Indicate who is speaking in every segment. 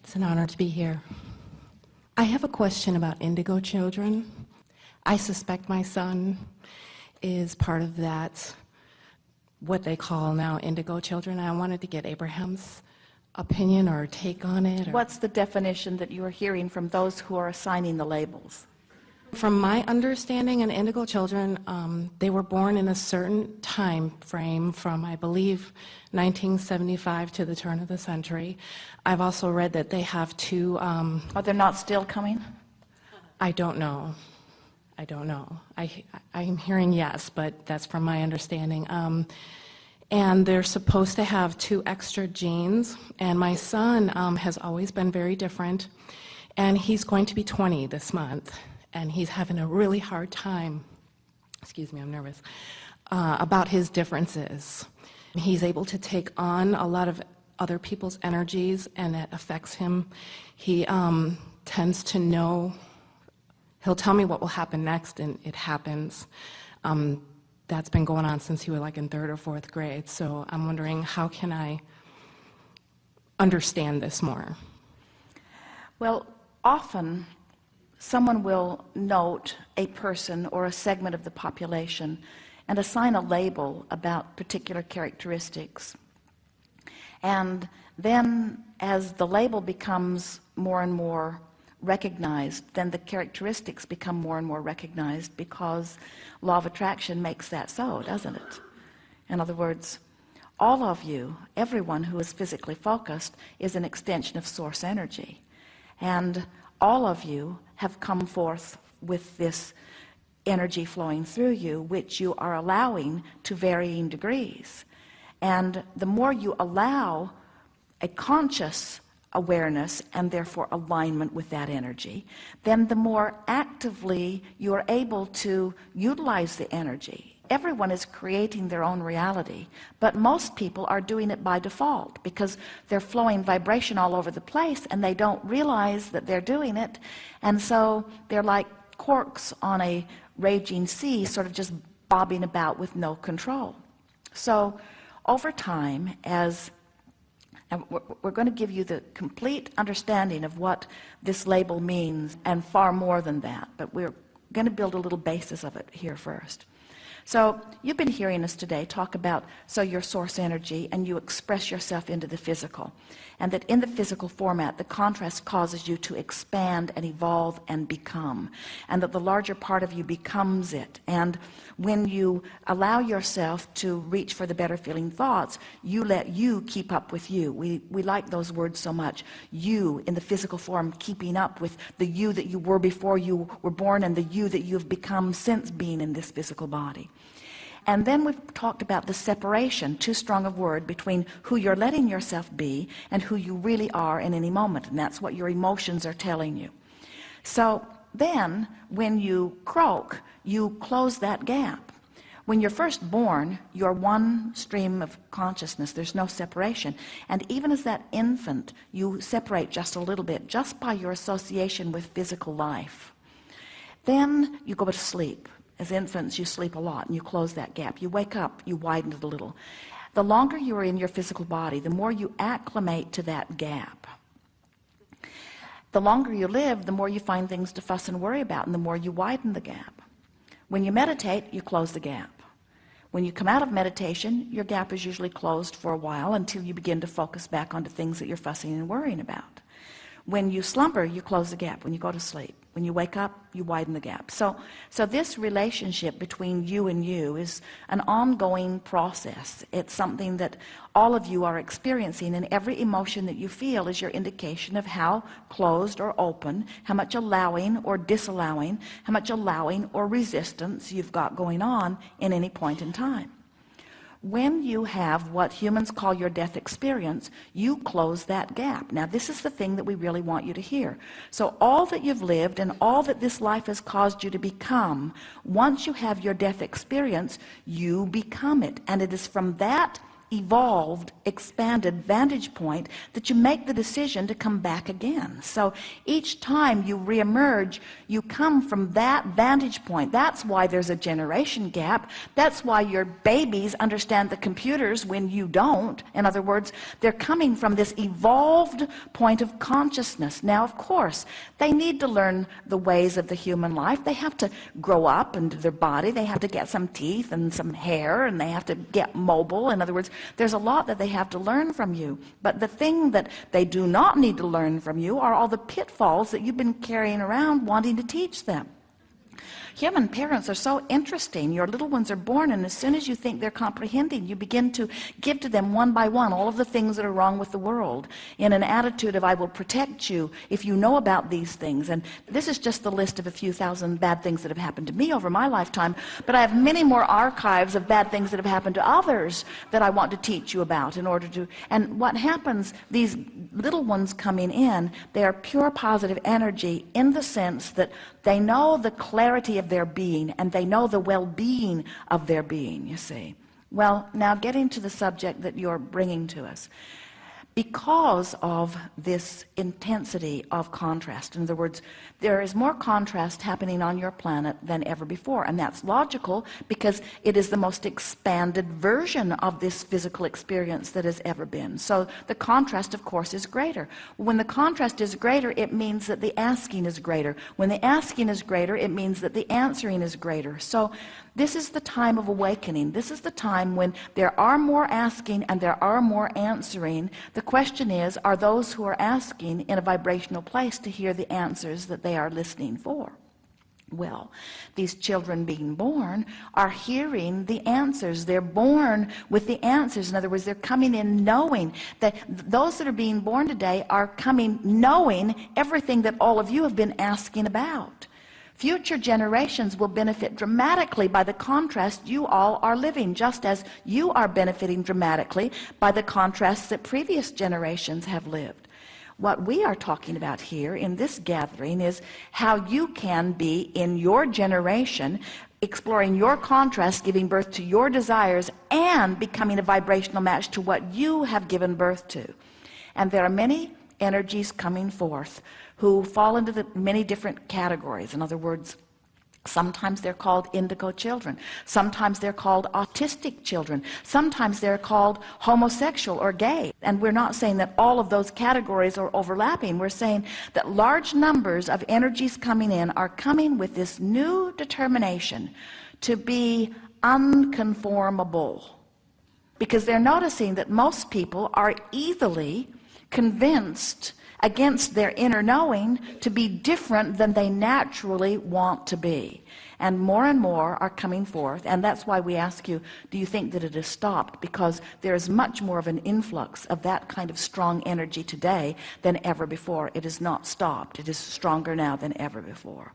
Speaker 1: It's an honor to be here. I have a question about indigo children. I suspect my son is part of that, what they call now indigo children. I wanted to get Abraham's opinion or take on it.
Speaker 2: What's the definition that you are hearing from those who are assigning the labels?
Speaker 1: From my understanding, in indigo children, they were born in a certain time frame from, I believe, 1975 to the turn of the century. I've also read that they have two...
Speaker 2: Are they not still coming?
Speaker 1: I don't know. I don't know. I'm hearing yes, but that's from my understanding. And they're supposed to have two extra genes, and my son has always been very different, and he's going to be 20 this month. And he's having a really hard time, excuse me, I'm nervous, about his differences. He's able to take on a lot of other people's energies, and it affects him. He tends to know, he'll tell me what will happen next, and it happens. That's been going on since he was like in 3rd or 4th grade, so I'm wondering, how can I understand this more?
Speaker 2: Well, often someone will note a person or a segment of the population and assign a label about particular characteristics. And then as the label becomes more and more recognized, then the characteristics become more and more recognized, because law of attraction makes that so, doesn't it? In other words, all of you, everyone who is physically focused, is an extension of source energy. And all of you have come forth with this energy flowing through you, which you are allowing to varying degrees. And the more you allow a conscious awareness and therefore alignment with that energy, then the more actively you are able to utilize the energy. Everyone is creating their own reality, but most people are doing it by default because they're flowing vibration all over the place and they don't realize that they're doing it, and so they're like corks on a raging sea, sort of just bobbing about with no control. So over time, and we're going to give you the complete understanding of what this label means and far more than that, but we're going to build a little basis of it here first. So you've been hearing us today talk about your source energy, and you express yourself into the physical, and that in the physical format the contrast causes you to expand and evolve and become, and that the larger part of you becomes it. And when you allow yourself to reach for the better feeling thoughts, you let you keep up with you. We like those words so much. You in the physical form, keeping up with the you that you were before you were born, and the you that you've become since being in this physical body. And then we've talked about the separation, too strong a word, between who you're letting yourself be and who you really are in any moment. And that's what your emotions are telling you. So then when you croak, you close that gap. When you're first born, you're one stream of consciousness. There's no separation. And even as that infant, you separate just a little bit, just by your association with physical life. Then you go to sleep. As infants, you sleep a lot and you close that gap. You wake up, you widen it a little. The longer you are in your physical body, the more you acclimate to that gap. The longer you live, the more you find things to fuss and worry about, and the more you widen the gap. When you meditate, you close the gap. When you come out of meditation, your gap is usually closed for a while until you begin to focus back onto things that you're fussing and worrying about. When you slumber, you close the gap. When you go to sleep, when you wake up, you widen the gap. So this relationship between you and you is an ongoing process. It's something that all of you are experiencing, and every emotion that you feel is your indication of how closed or open, how much allowing or disallowing, how much allowing or resistance you've got going on in any point in time. When you have what humans call your death experience, you close that gap. Now, this is the thing that we really want you to hear. So all that you've lived and all that this life has caused you to become, once you have your death experience, you become it. And it is from that evolved, expanded vantage point that you make the decision to come back again. So each time you reemerge, you come from that vantage point. That's why there's a generation gap. That's why your babies understand the computers when you don't. In other words, they're coming from this evolved point of consciousness. Now, of course, they need to learn the ways of the human life. They have to grow up into their body. They have to get some teeth and some hair, and they have to get mobile. In other words, there's a lot that they have to learn from you. But the thing that they do not need to learn from you are all the pitfalls that you've been carrying around wanting to teach them. Human parents are so interesting. Your little ones are born, and as soon as you think they're comprehending, you begin to give to them one by one all of the things that are wrong with the world in an attitude of, I will protect you if you know about these things. And this is just the list of a few thousand bad things that have happened to me over my lifetime, but I have many more archives of bad things that have happened to others that I want to teach you about in order to. And what happens, these little ones coming in, they are pure positive energy in the sense that they know the clarity of their being, and they know the well-being of their being, you see. Well, now getting to the subject that you're bringing to us. Because of this intensity of contrast, in other words, there is more contrast happening on your planet than ever before, and that's logical because it is the most expanded version of this physical experience that has ever been. So the contrast, of course, is greater. When the contrast is greater, it means that the asking is greater. When the asking is greater, it means that the answering is greater. So this is the time of awakening. This is the time when there are more asking and there are more answering. The question is, are those who are asking in a vibrational place to hear the answers that they are listening for? Well, these children being born are hearing the answers. They're born with the answers. In other words, they're coming in knowing that those that are being born today are coming knowing everything that all of you have been asking about. Future generations will benefit dramatically by the contrast you all are living, just as you are benefiting dramatically by the contrasts that previous generations have lived. What we are talking about here in this gathering is how you can be in your generation exploring your contrast, giving birth to your desires, and becoming a vibrational match to what you have given birth to. And there are many energies coming forth who fall into the many different categories. In other words, sometimes they're called indigo children. Sometimes they're called autistic children. Sometimes they're called homosexual or gay. And we're not saying that all of those categories are overlapping. We're saying that large numbers of energies coming in are coming with this new determination to be unconformable. Because they're noticing that most people are easily convinced against their inner knowing to be different than they naturally want to be. And more are coming forth, and that's why we ask you, do you think that it has stopped? Because there is much more of an influx of that kind of strong energy today than ever before. It is not stopped. It is stronger now than ever before.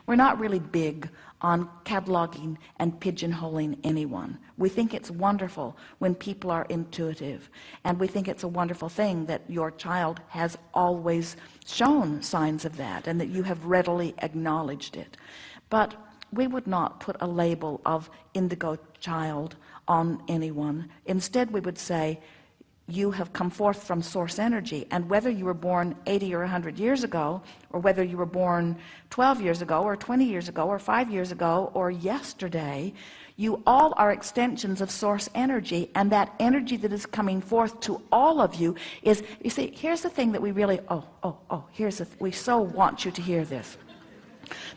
Speaker 2: We're not really big on cataloging and pigeonholing anyone. We think it's wonderful when people are intuitive, and we think it's a wonderful thing that your child has always shown signs of that and that you have readily acknowledged it. But we would not put a label of indigo child on anyone. Instead, we would say, you have come forth from source energy, and whether you were born 80 or 100 years ago, or whether you were born 12 years ago, or 20 years ago, or 5 years ago, or yesterday, you all are extensions of source energy, and that energy that is coming forth to all of you is, you see, here's the thing that we really, we so want you to hear this.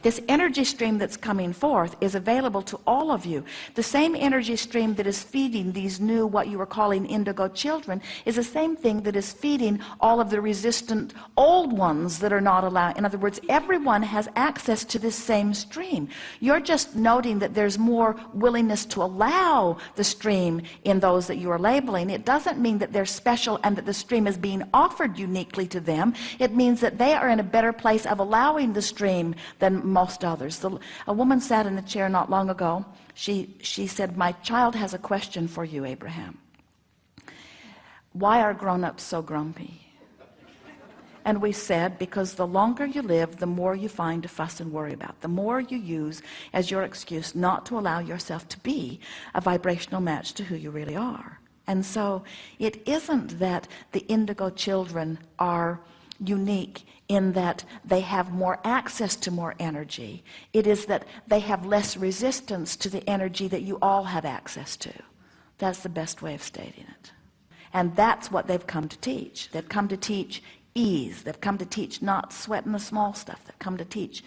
Speaker 2: This energy stream that's coming forth is available to all of you. The same energy stream that is feeding these new, what you were calling indigo children, is the same thing that is feeding all of the resistant old ones that are not allowed. In other words, everyone has access to this same stream. You're just noting that there's more willingness to allow the stream in those that you are labeling. It doesn't mean that they're special and that the stream is being offered uniquely to them. It means that they are in a better place of allowing the stream than most others. A woman sat in a chair not long ago. She said, my child has a question for you, Abraham. Why are grown-ups so grumpy? And we said, because the longer you live, the more you find to fuss and worry about. The more you use as your excuse not to allow yourself to be a vibrational match to who you really are. And so it isn't that the indigo children are unique in that they have more access to more energy. It is that they have less resistance to the energy that you all have access to. That's the best way of stating it. And that's what they've come to teach. They've come to teach ease. They've come to teach not sweating the small stuff. They've come to teach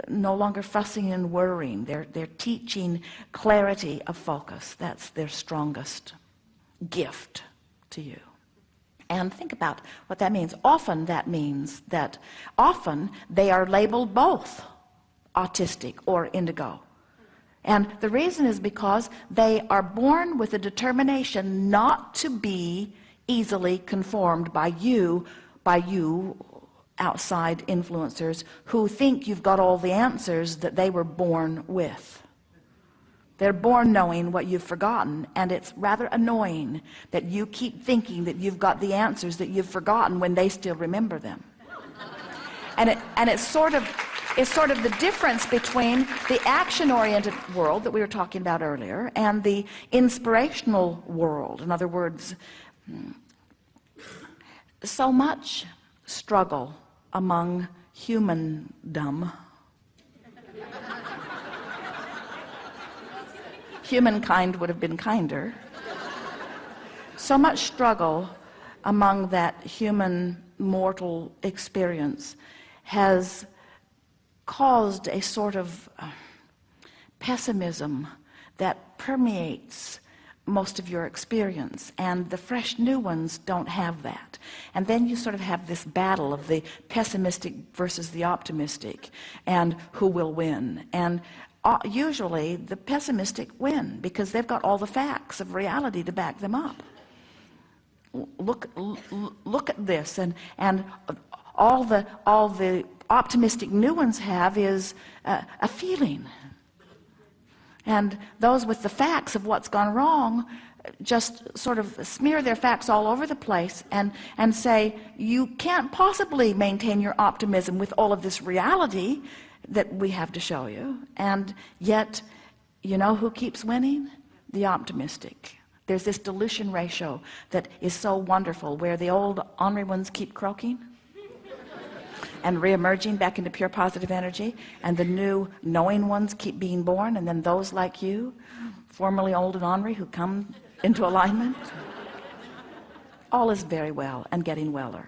Speaker 2: no longer fussing and worrying. They're teaching clarity of focus. That's their strongest gift to you. And think about what that means. Often that means that often they are labeled both autistic or indigo. And the reason is because they are born with a determination not to be easily conformed by you outside influencers who think you've got all the answers that they were born with. They're born knowing what you've forgotten, and it's rather annoying that you keep thinking that you've got the answers that you've forgotten when they still remember them. And it's sort of the difference between the action-oriented world that we were talking about earlier and the inspirational world. In other words, so much struggle among humandom. Humankind would have been kinder. So much struggle among that human mortal experience has caused a sort of pessimism that permeates most of your experience, and the fresh new ones don't have that. And then you sort of have this battle of the pessimistic versus the optimistic, and who will win. And usually the pessimistic win because they've got all the facts of reality to back them up. Look at this, and all the optimistic new ones have is a feeling. And those with the facts of what's gone wrong just sort of smear their facts all over the place and say, you can't possibly maintain your optimism with all of this reality that we have to show you. And yet, you know who keeps winning? The optimistic. There's this dilution ratio that is so wonderful, where the old ornery ones keep croaking and re-emerging back into pure positive energy, and the new knowing ones keep being born, and then those like you, formerly old and ornery, who come into alignment. All is very well and getting weller.